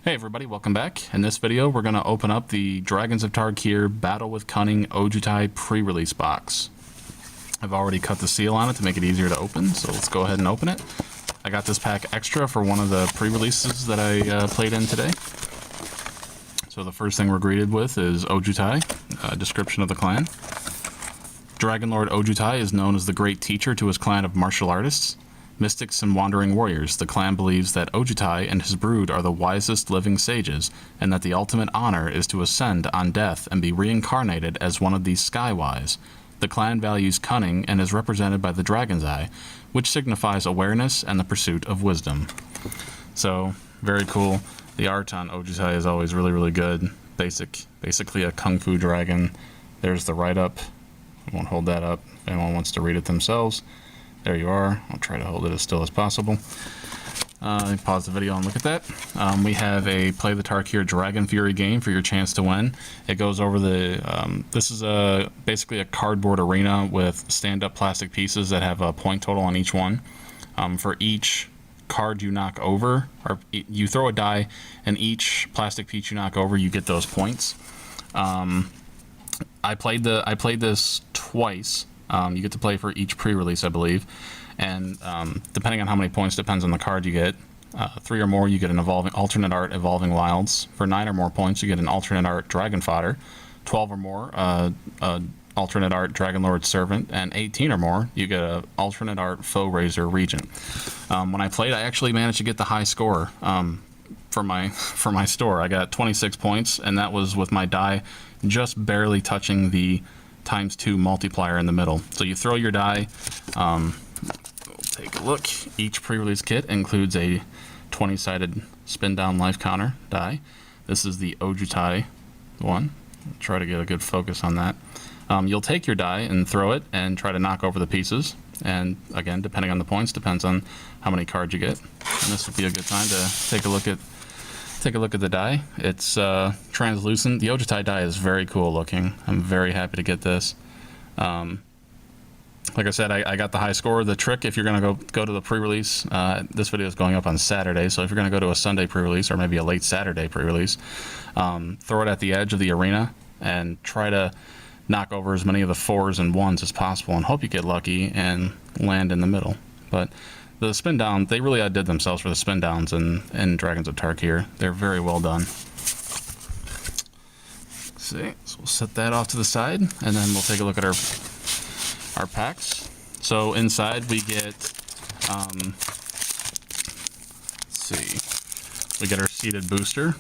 Hey everybody, welcome back. In this video, we're going to open up the Dragons of Tarkir Battle with Cunning Ojutai pre-release box. I've already cut the seal on it to make it easier to open, so let's go ahead and open it. I got this pack extra for one of the pre-releases that I played in today. So the first thing we're greeted with is Ojutai, a description of the clan. Dragon Lord Ojutai is known as the great teacher to his clan of martial artists, mystics and wandering warriors. The clan believes that Ojutai and his brood are the wisest living sages, and that the ultimate honor is to ascend on death and be reincarnated as one of these skywise. The clan values cunning and is represented by the dragon's eye, which signifies awareness and the pursuit of wisdom. So, very cool. The art on Ojutai is always really good. Basically a kung fu dragon. There's the write-up. I won't hold that up if anyone wants to read it themselves. There you are. I'll try to hold it as still as possible. Pause the video and look at that. We have a Play the Tarkir Dragon Fury game for your chance to win. It goes over the... this is basically a cardboard arena with stand-up plastic pieces that have a point total on each one. For each card you knock over, or you throw a die, and each plastic piece you knock over, you get those points. I played this twice. You get to play for each pre-release, I believe, and depending on how many points depends on the card you get. 3 or more, you get an alternate art Evolving Wilds. For 9 or more points, you get an alternate art Dragon Fodder. 12 or more, alternate art Dragon Lord Servant, and 18 or more, you get an alternate art Foe Razor Regent. When I played, I actually managed to get the high score for my store. I got 26 points, and that was with my die just barely touching the ×2 multiplier in the middle. So you throw your die. We'll take a look. Each pre-release kit includes a 20-sided spin down life counter die. This is the Ojutai one. I'll try to get a good focus on that. You'll take your die and throw it and try to knock over the pieces. And again, depending on the points, depends on how many cards you get. And this would be a good time to take a look at the die. It's translucent. The Ojutai die is very cool looking. I'm very happy to get this. Like I said, I got the high score. The trick, if you're going to go to the pre-release, this video is going up on Saturday, so if you're going to go to a Sunday pre-release or maybe a late Saturday pre-release, throw it at the edge of the arena and try to knock over as many of the 4s and 1s as possible and hope you get lucky and land in the middle. But the spin down, they really outdid themselves for the spin downs in Dragons of Tarkir. They're very well done. See, so we'll set that off to the side, and then we'll take a look at our packs. So inside we get, we get our seeded booster,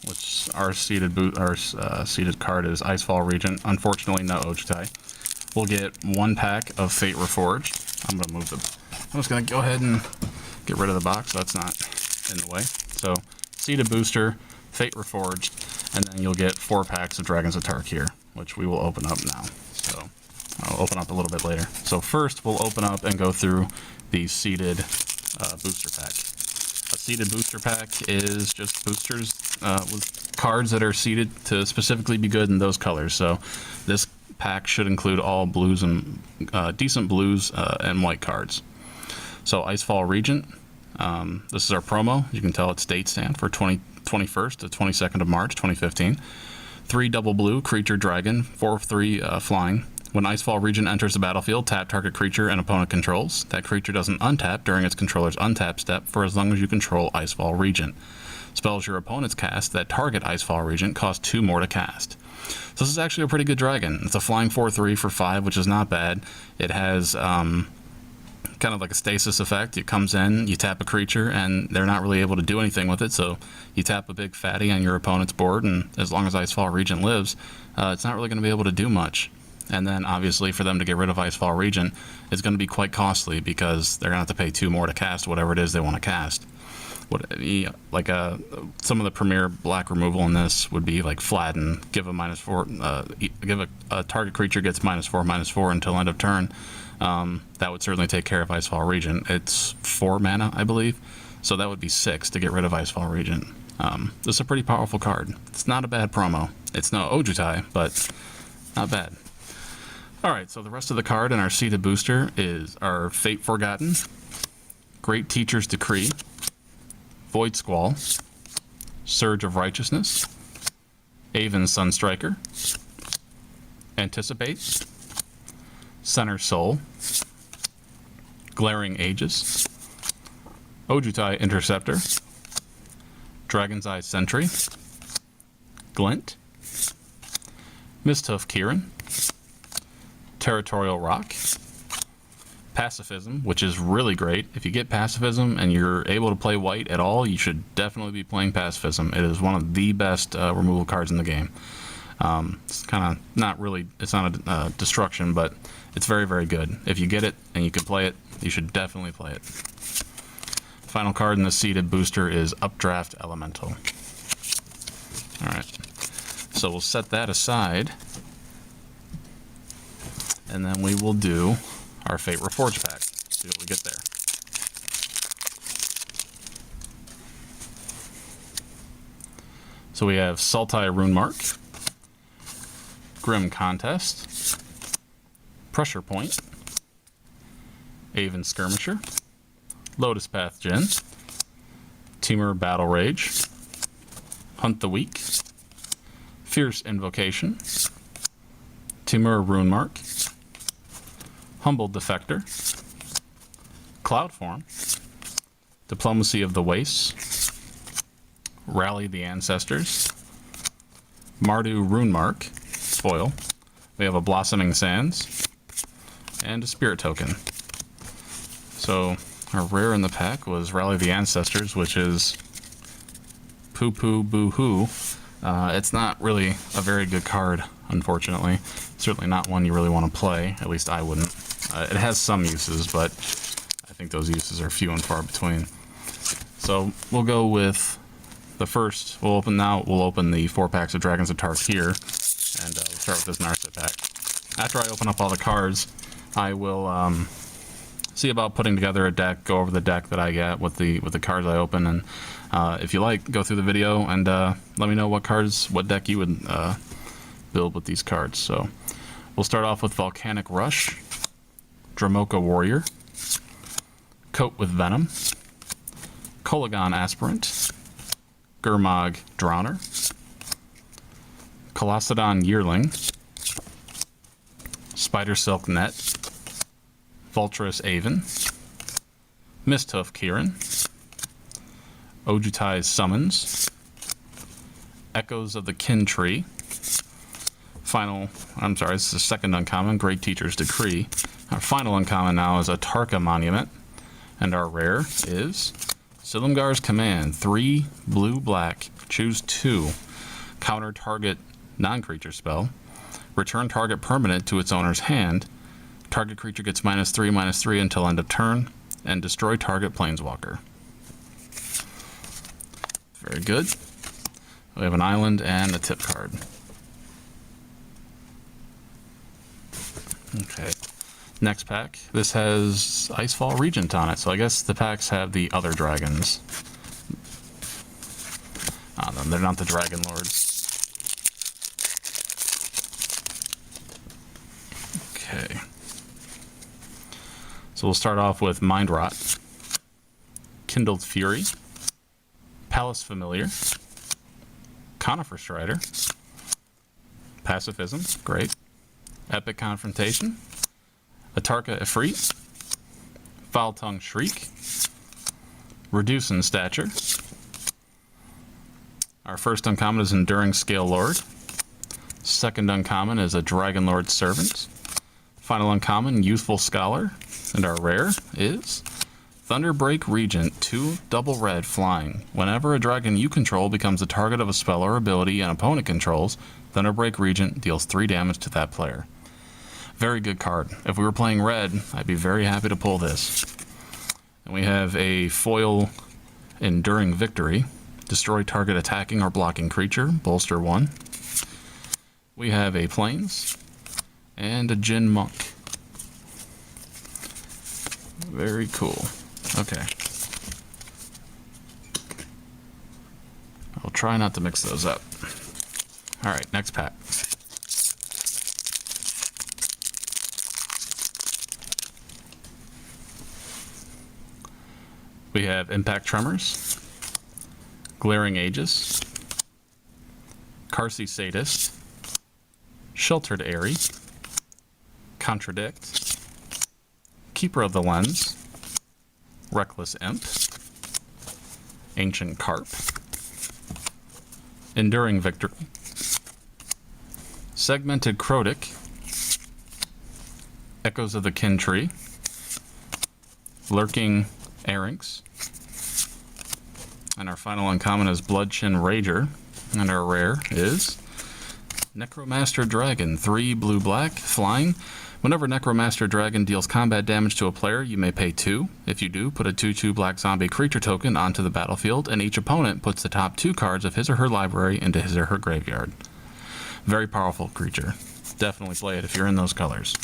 which our seeded card is Icefall Regent. Unfortunately, no Ojutai. We'll get 1 pack of Fate Reforged. I'm just going to go ahead and get rid of the box so that's not in the way. So, Seeded Booster, Fate Reforged, and then you'll get 4 packs of Dragons of Tarkir, which we will open up now. So, I'll open up a little bit later. So first, we'll open up and go through the Seeded Booster Pack. A Seeded Booster Pack is just boosters with cards that are seeded to specifically be good in those colors. So, this pack should include all blues and decent blues and white cards. So Icefall Regent, this is our promo. You can tell it's date stamp for 21st to 22nd of March 2015. 3 double blue creature dragon, 4/3 flying. When Icefall Regent enters the battlefield, tap target creature an opponent controls. That creature doesn't untap during its controller's untap step for as long as you control Icefall Regent. Spells your opponents cast that target Icefall Regent cost 2 more to cast. So this is actually a pretty good dragon. It's a flying 4/3 for 5, which is not bad. It has kind of like a stasis effect. It comes in, you tap a creature, and they're not really able to do anything with it, so you tap a big fatty on your opponent's board, and as long as Icefall Regent lives, it's not really going to be able to do much. And then, obviously, for them to get rid of Icefall Regent, it's going to be quite costly, because they're going to have to pay 2 more to cast whatever it is they want to cast. Some of the premier black removal in this would be like Flatten, give a -4, give a target creature gets -4/-4 until end of turn. That would certainly take care of Icefall Regent. It's 4 mana, I believe, so that would be 6 to get rid of Icefall Regent. This is a pretty powerful card. It's not a bad promo. It's no Ojutai, but not bad. Alright, so the rest of the card in our seeded booster is our Fate Forgotten, Great Teacher's Decree, Void Squall, Surge of Righteousness, Aven Sunstriker, Anticipate, Center Soul, Glaring Aegis, Ojutai Interceptor, Dragon's Eye Sentry, Glint, Misthoof Kieran, Territorial Rock, Pacifism, which is really great. If you get Pacifism and you're able to play white at all, you should definitely be playing Pacifism. It is one of the best removal cards in the game. It's kind of not really, it's not a destruction, but it's very, very good. If you get it and you can play it, you should definitely play it. Final card in the seeded booster is Updraft Elemental. Alright, so we'll set that aside, and then we will do our Fate Reforged pack. See what we get there. So we have Sultai Runemark, Grim Contest, Pressure Point, Aven Skirmisher, Lotus Path Djinn, Temur Battle Rage, Hunt the Weak, Fierce Invocation, Temur Runemark, Humble Defector, Cloudform, Diplomacy of the Wastes, Rally the Ancestors, Mardu Runemark, foil. We have a Blossoming Sands, and a Spirit Token. So our rare in the pack was Rally the Ancestors, which is Poo Poo Boo Hoo. It's not really a very good card, unfortunately. Certainly not one you really want to play, at least I wouldn't. It has some uses, but I think those uses are few and far between. So we'll go with the first. We'll open the 4 packs of Dragons of Tarkir, and we'll start with this Narset pack. After I open up all the cards, I will see about putting together a deck, go over the deck that I get with the cards I open, and if you like, go through the video and let me know what deck you would build with these cards. So we'll start off with Volcanic Rush, Dramoka Warrior, Coat with Venom, Kolagon Aspirant, Gurmag Drowner, Colossodon Yearling, Spider Silk Net, Vulturous Aven, Misthoof Kieran, Ojutai's Summons, Echoes of the Kin Tree, this is the second uncommon, Great Teacher's Decree. Our final uncommon now is a Tarka Monument, and our rare is Silumgar's Command, 3 blue-black, choose 2, counter target non-creature spell, return target permanent to its owner's hand, target creature gets -3/-3 until end of turn, and destroy target planeswalker. Very good. We have an island and a tip card. Okay. Next pack. This has Icefall Regent on it, so I guess the packs have the other dragons. No, they're not the Dragon Lords. Okay. So we'll start off with Mind Rot, Kindled Fury, Palace Familiar, Conifer Strider, Pacifism, great, Epic Confrontation, Atarka Ifrit, Foul Tongue Shriek, Reduce in Stature. Our first uncommon is Enduring Scale Lord. Second uncommon is a Dragon Lord Servant. Final uncommon, Youthful Scholar. And our rare is Thunderbreak Regent, 2 double red flying. Whenever a dragon you control becomes the target of a spell or ability an opponent controls, Thunderbreak Regent deals 3 damage to that player. Very good card. If we were playing red, I'd be very happy to pull this. And we have a foil Enduring Victory. Destroy target attacking or blocking creature. Bolster 1. We have a Plains. And a Djinn Monk. Very cool. Okay. I'll try not to mix those up. Alright, next pack. We have Impact Tremors, Glaring Aegis, Carsey Sadist, Sheltered Airy, Contradict, Keeper of the Lens, Reckless Imp, Ancient Carp, Enduring Victory, Segmented Crotic, Echoes of the Kin Tree, Lurking Arinx, and our final uncommon is Bloodchin Rager, and our rare is Necromaster Dragon, 3 blue-black, flying. Whenever Necromaster Dragon deals combat damage to a player, you may pay 2. If you do, put a 2/2 black zombie creature token onto the battlefield, and each opponent puts the top 2 cards of his or her library into his or her graveyard. Very powerful creature. Definitely play it if you're in those colors.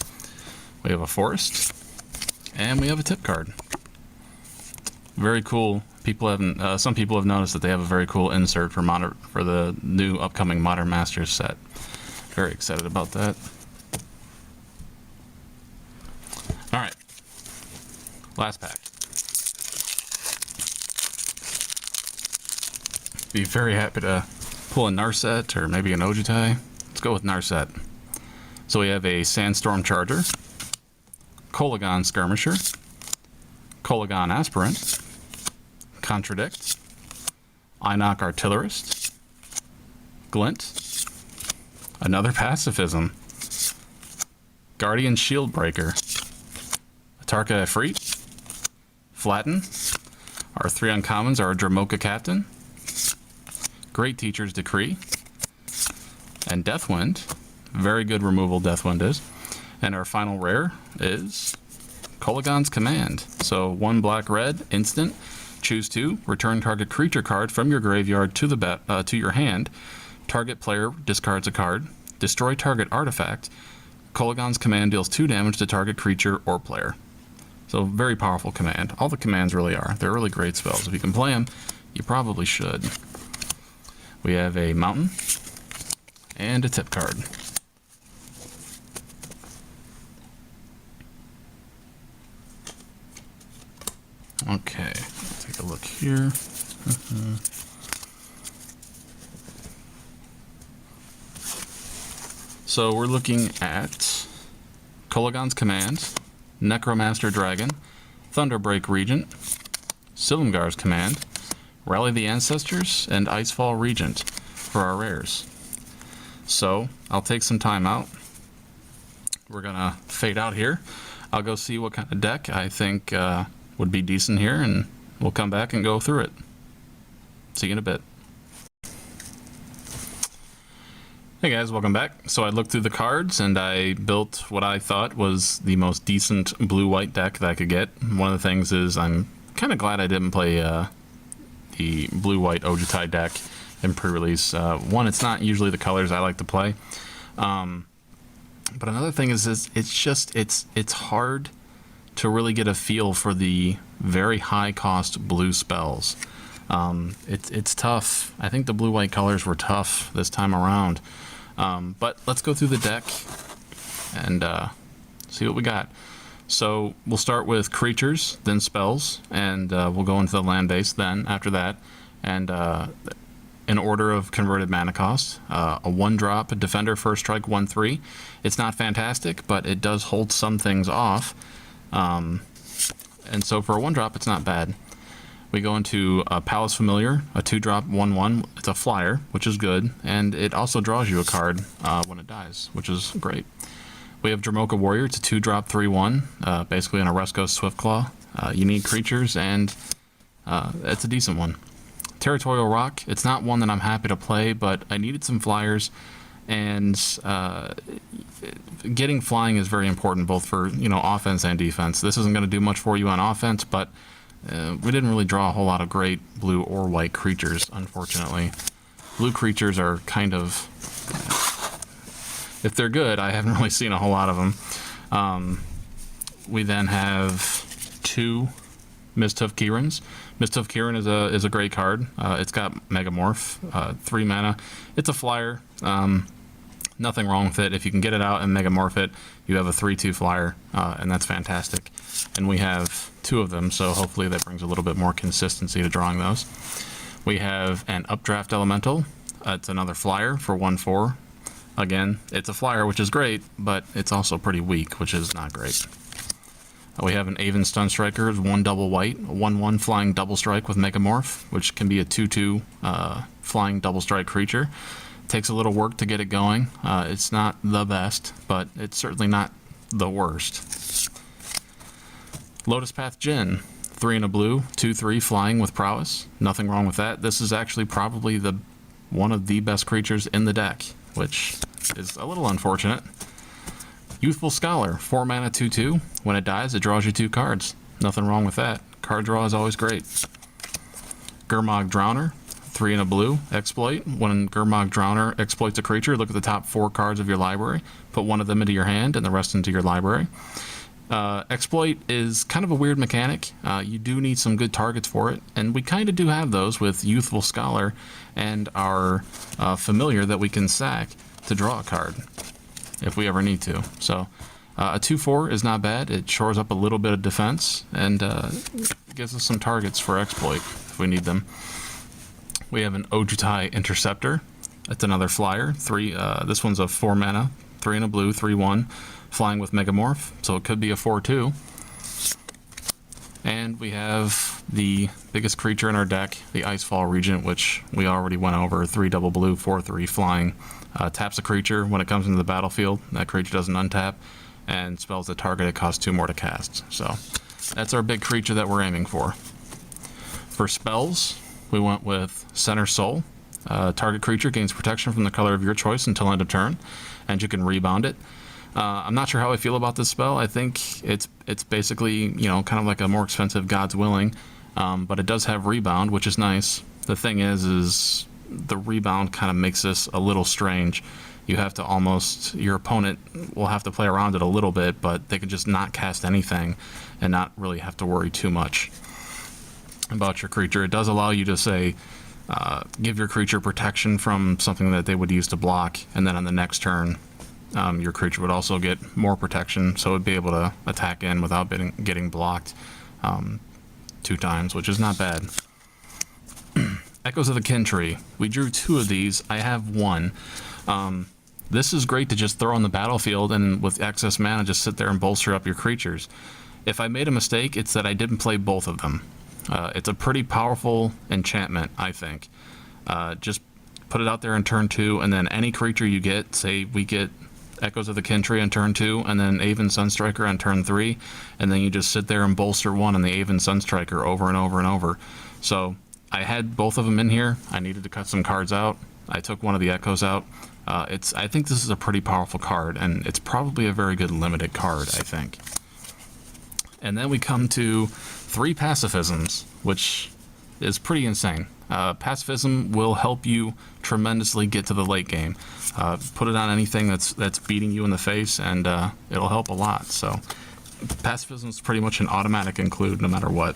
We have a forest, and we have a tip card. Very cool. People haven't. Some people have noticed that they have a very cool insert for the new upcoming Modern Masters set. Very excited about that. All right, last pack. Be very happy to pull a Narset or maybe an Ojutai. Let's go with Narset. So we have a Sandstorm Charger, Kolagon Skirmisher, Kolagon Aspirant, Contradict, Einok Artillerist, Glint, another Pacifism, Guardian Shieldbreaker, Atarka Efreet, Flatten. Our 3 uncommons are Dramoka Captain, Great Teacher's Decree, and Deathwind. Very good removal Deathwind is. And our final rare is Kolagon's Command. So 1 black-red, instant. Choose 2. Return target creature card from your graveyard to the to your hand. Target player discards a card. Destroy target artifact. Kolagon's Command deals 2 damage to target creature or player. So very powerful command. All the commands really are. They're really great spells. If you can play them, you probably should. We have a mountain and a tip card. Okay, let's take a look here. So we're looking at Kolagon's Command, Necromaster Dragon, Thunderbreak Regent, Silumgar's Command, Rally the Ancestors, and Icefall Regent for our rares. So I'll take some time out. We're gonna fade out here. I'll go see what kind of deck I think would be decent here, and we'll come back and go through it. See you in a bit. Hey guys, welcome back. So I looked through the cards and I built what I thought was the most decent blue-white deck that I could get. One of the things is I'm kind of glad I didn't play the blue-white Ojutai deck in pre-release. One, it's not usually the colors I like to play. But another thing is it's hard to really get a feel for the very high cost blue spells. It's tough. I think the blue-white colors were tough this time around. But let's go through the deck and see what we got. So we'll start with creatures, then spells, and we'll go into the land base then after that. And in order of converted mana cost, a 1-drop Defender First Strike 1/3. It's not fantastic, but it does hold some things off. And so for a 1-drop, it's not bad. We go into a Palace Familiar, a 2-drop 1/1. It's a flyer, which is good, and it also draws you a card when it dies, which is great. We have Dramoka Warrior. It's a 2-drop 3/1, basically an Oresco Swiftclaw. Unique creatures, and it's a decent one. Territorial Rock. It's not one that I'm happy to play, but I needed some flyers, and getting flying is very important, both for offense and defense. This isn't going to do much for you on offense, but we didn't really draw a whole lot of great blue or white creatures, unfortunately. Blue creatures are kind of, if they're good, I haven't really seen a whole lot of them. We then have 2 Misthoof Kirans. Misthoof Kiran is a great card. It's got Megamorph, 3 mana. It's a flyer. Nothing wrong with it. If you can get it out and Megamorph it, you have a 3/2 flyer, and that's fantastic. And we have 2 of them, so hopefully that brings a little bit more consistency to drawing those. We have an Updraft Elemental, It's another flyer for 1/4. Again, it's a flyer, which is great, but it's also pretty weak, which is not great. We have an Aven Sunstriker, 1 double white, 1/1 flying double strike with Megamorph, which can be a 2/2 flying double strike creature. Takes a little work to get it going. It's not the best, but it's certainly not the worst. Lotus Path Djinn, 3 and a blue, 2/3 flying with prowess. Nothing wrong with that. This is actually probably one of the best creatures in the deck, which is a little unfortunate. Youthful Scholar, 4 mana, 2/2. When it dies, it draws you 2 cards. Nothing wrong with that. Card draw is always great. Gurmag Drowner, 3 and a blue, exploit. When Gurmag Drowner exploits a creature, look at the top 4 cards of your library. Put one of them into your hand and the rest into your library. Exploit is kind of a weird mechanic. You do need some good targets for it, and we kind of do have those with Youthful Scholar and our Familiar that we can sack to draw a card if we ever need to. So a 2/4 is not bad. It shores up a little bit of defense and gives us some targets for exploit if we need them. We have an Ojutai Interceptor. That's another flyer. This one's a 4 mana, 3 and a blue, 3/1. Flying with Megamorph, so it could be a 4/2. And we have the biggest creature in our deck, the Icefall Regent, which we already went over. 3 double blue, 4/3 flying. Taps a creature when it comes into the battlefield. That creature doesn't untap, and spells the target. It costs 2 more to cast. So that's our big creature that we're aiming for. For spells, we went with Center Soul. Target creature gains protection from the color of your choice until end of turn, and you can rebound it. I'm not sure how I feel about this spell. I think it's basically, kind of like a more expensive God's Willing, but it does have rebound, which is nice. The thing is the rebound kind of makes this a little strange. You have to your opponent will have to play around it a little bit, but they can just not cast anything and not really have to worry too much about your creature. It does allow you to say, give your creature protection from something that they would use to block, and then on the next turn, your creature would also get more protection, so it would be able to attack in without getting blocked 2 times, which is not bad. Echoes of the Kin Tree. We drew 2 of these. I have 1. This is great to just throw on the battlefield and with excess mana just sit there and bolster up your creatures. If I made a mistake, it's that I didn't play both of them. It's a pretty powerful enchantment, I think. Just put it out there in turn 2, and then any creature you get, say we get Echoes of the Kin Tree on turn 2, and then Aven Sunstriker on turn 3, and then you just sit there and bolster 1 on the Aven Sunstriker over and over and over. So I had both of them in here. I needed to cut some cards out. I took one of the Echoes out. I think this is a pretty powerful card, and it's probably a very good limited card, I think. And then we come to 3 Pacifisms, which is pretty insane. Pacifism will help you tremendously get to the late game. Put it on anything that's beating you in the face, and it'll help a lot. So Pacifism is pretty much an automatic include no matter what.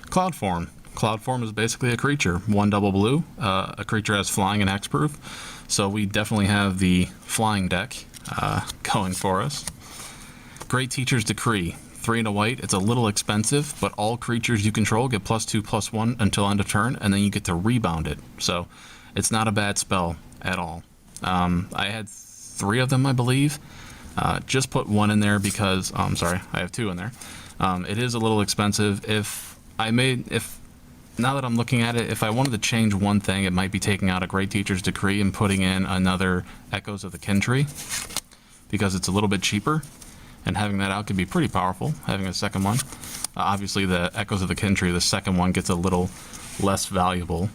Cloudform. Cloudform is basically a creature. 1 double blue. A creature has flying and hexproof. So we definitely have the flying deck going for us. Great Teacher's Decree. 3 and a white. It's a little expensive, but all creatures you control get +2/+1 until end of turn, and then you get to rebound it. So it's not a bad spell at all. I had 3 of them, I believe. Just put 1 in there because I have 2 in there. It is a little expensive. Now that I'm looking at it, if I wanted to change one thing, it might be taking out a Great Teacher's Decree and putting in another Echoes of the Kin Tree, because it's a little bit cheaper, and having that out could be pretty powerful, having a second one. Obviously, the Echoes of the Kin Tree, the second one, gets a little less valuable,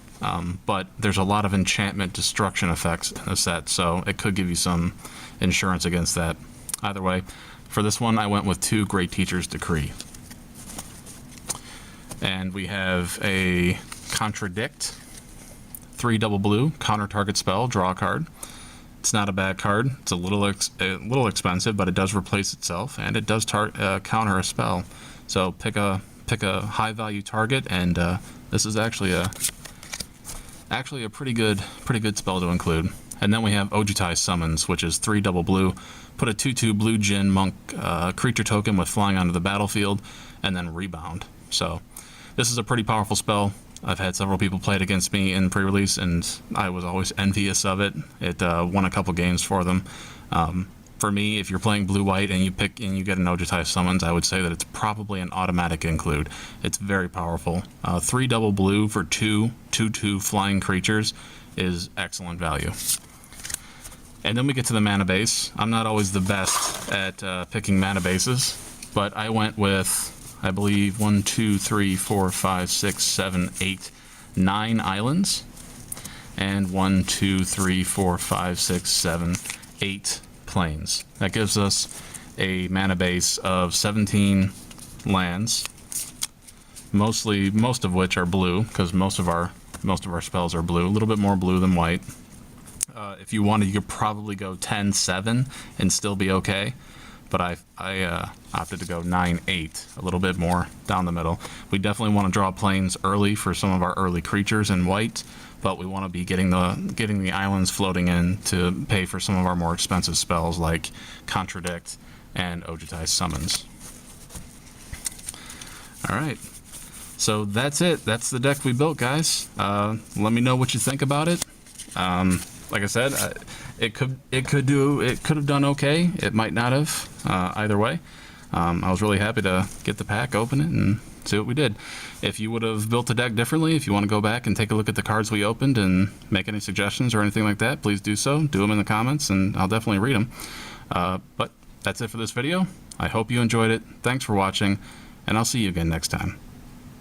but there's a lot of enchantment destruction effects in the set, so it could give you some insurance against that. Either way, for this one, I went with 2 Great Teacher's Decree. And we have a Contradict. 3 double blue, counter target spell, draw a card. It's not a bad card. It's a little expensive, but it does replace itself, and it does counter a spell. So pick a high value target, and this is actually a pretty good spell to include. And then we have Ojutai Summons, which is 3 double blue. Put a 2/2 blue Djinn monk creature token with flying onto the battlefield, and then rebound. So this is a pretty powerful spell. I've had several people play it against me in pre-release, and I was always envious of it. It won a couple games for them. For me, if you're playing blue-white and you get an Ojutai summons, I would say that it's probably an automatic include. It's very powerful. 3 double blue for 2/2 flying creatures is excellent value. And then we get to the mana base. I'm not always the best at picking mana bases, but I went with, I believe, 1, 2, 3, 4, 5, 6, 7, 8, 9 islands, and 1, 2, 3, 4, 5, 6, 7, 8 plains. That gives us a mana base of 17 lands, most of which are blue, because most of our spells are blue. A little bit more blue than white. If you wanted, you could probably go 10-7 and still be okay. But I opted to go 9-8, a little bit more down the middle. We definitely want to draw plains early for some of our early creatures in white, but we want to be getting the islands floating in to pay for some of our more expensive spells like Contradict and Ojutai Summons. All right, so that's it. That's the deck we built, guys. Let me know what you think about it. Like I said, it could have done okay. It might not have. Either way, I was really happy to get the pack, open it, and see what we did. If you would have built the deck differently, if you want to go back and take a look at the cards we opened and make any suggestions or anything like that, please do so. Do them in the comments, and I'll definitely read them. But that's it for this video. I hope you enjoyed it. Thanks for watching, and I'll see you again next time.